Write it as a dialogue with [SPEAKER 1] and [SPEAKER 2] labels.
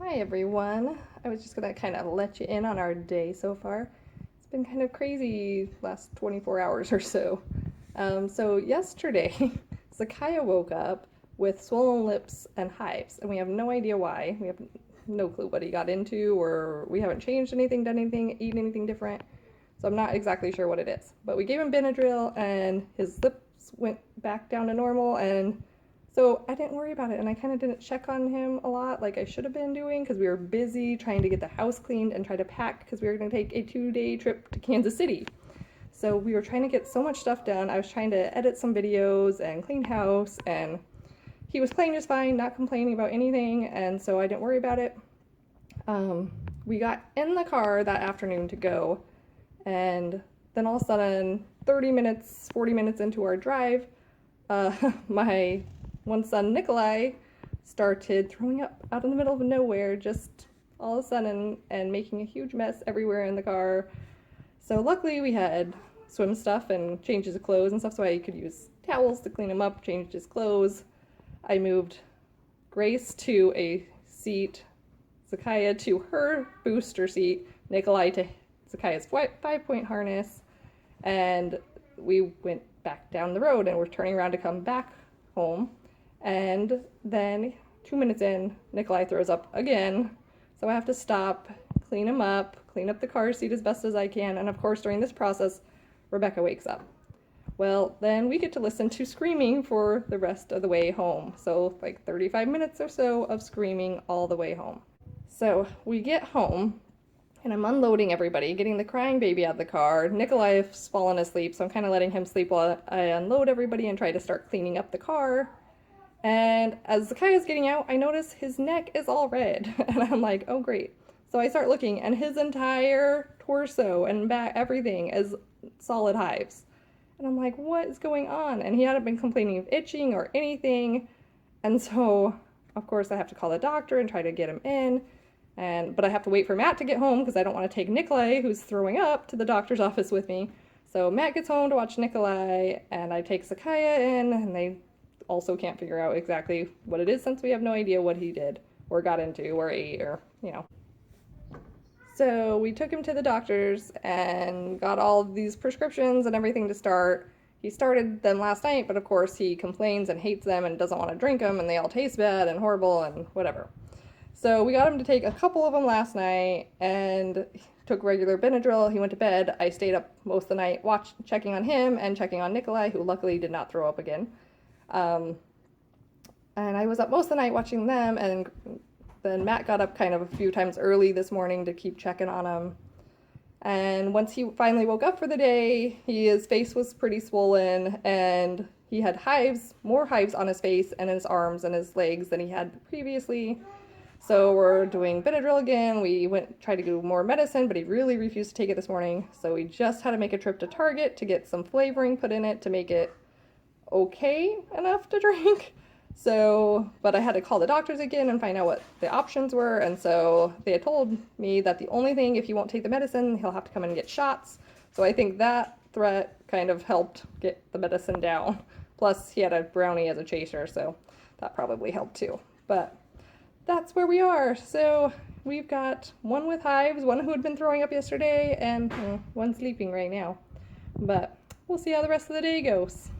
[SPEAKER 1] Hi everyone. I was just gonna kind of let you in on our day so far. It's been kind of crazy last 24 hours or so. So yesterday, Zakaya woke up with swollen lips and hives, and we have no idea why. We have no clue what he got into, or we haven't changed anything, done anything, eaten anything different. So I'm not exactly sure what it is. But we gave him Benadryl, and his lips went back down to normal, and so I didn't worry about it, and I kind of didn't check on him a lot like I should have been doing because we were busy trying to get the house cleaned and try to pack because we were going to take a 2-day trip to Kansas City. So we were trying to get so much stuff done. I was trying to edit some videos and clean house, and he was playing just fine, not complaining about anything, and so I didn't worry about it. We got in the car that afternoon to go, and then all of a sudden, 30 minutes, 40 minutes into our drive, my one son, Nikolai, started throwing up out in the middle of nowhere, just all of a sudden, and making a huge mess everywhere in the car. So luckily we had swim stuff and changes of clothes and stuff, so I could use towels to clean him up, change his clothes. I moved Grace to a seat, Zakaya to her booster seat, Nikolai to Zakaya's 5-point harness, and we went back down the road and we're turning around to come back home. And then 2 minutes in, Nikolai throws up again. So I have to stop, clean him up, clean up the car seat as best as I can. And of course, during this process, Rebecca wakes up. Well, then we get to listen to screaming for the rest of the way home. So like 35 minutes or so of screaming all the way home. So we get home, and I'm unloading everybody, getting the crying baby out of the car. Nikolai's fallen asleep, so I'm kind of letting him sleep while I unload everybody and try to start cleaning up the car. And as Zakaya's getting out, I notice his neck is all red. And I'm like, oh great. So I start looking, and his entire torso and back, everything is solid hives. And I'm like, what is going on? And he hadn't been complaining of itching or anything. And so, of course, I have to call the doctor and try to get him in. But I have to wait for Matt to get home because I don't want to take Nikolai, who's throwing up, to the doctor's office with me. So Matt gets home to watch Nikolai, and I take Zakaya in, and they also can't figure out exactly what it is since we have no idea what he did or got into or ate or, So we took him to the doctor's and got all of these prescriptions and everything to start. He started them last night, but of course he complains and hates them and doesn't want to drink them, and they all taste bad and horrible and whatever. So we got him to take a couple of them last night and took regular Benadryl. He went to bed. I stayed up most of the night checking on him and checking on Nikolai, who luckily did not throw up again. And I was up most of the night watching them, and then Matt got up kind of a few times early this morning to keep checking on him. And once he finally woke up for the day, his face was pretty swollen, and he had hives, more hives on his face and his arms and his legs than he had previously. So we're doing Benadryl again. We tried to do more medicine, but he really refused to take it this morning. So we just had to make a trip to Target to get some flavoring put in it to make it okay enough to drink. But I had to call the doctors again and find out what the options were. And so they had told me that the only thing, if he won't take the medicine, he'll have to come in and get shots. So I think that threat kind of helped get the medicine down. Plus he had a brownie as a chaser, so that probably helped too. But that's where we are. So we've got one with hives, one who had been throwing up yesterday, and one sleeping right now. But we'll see how the rest of the day goes.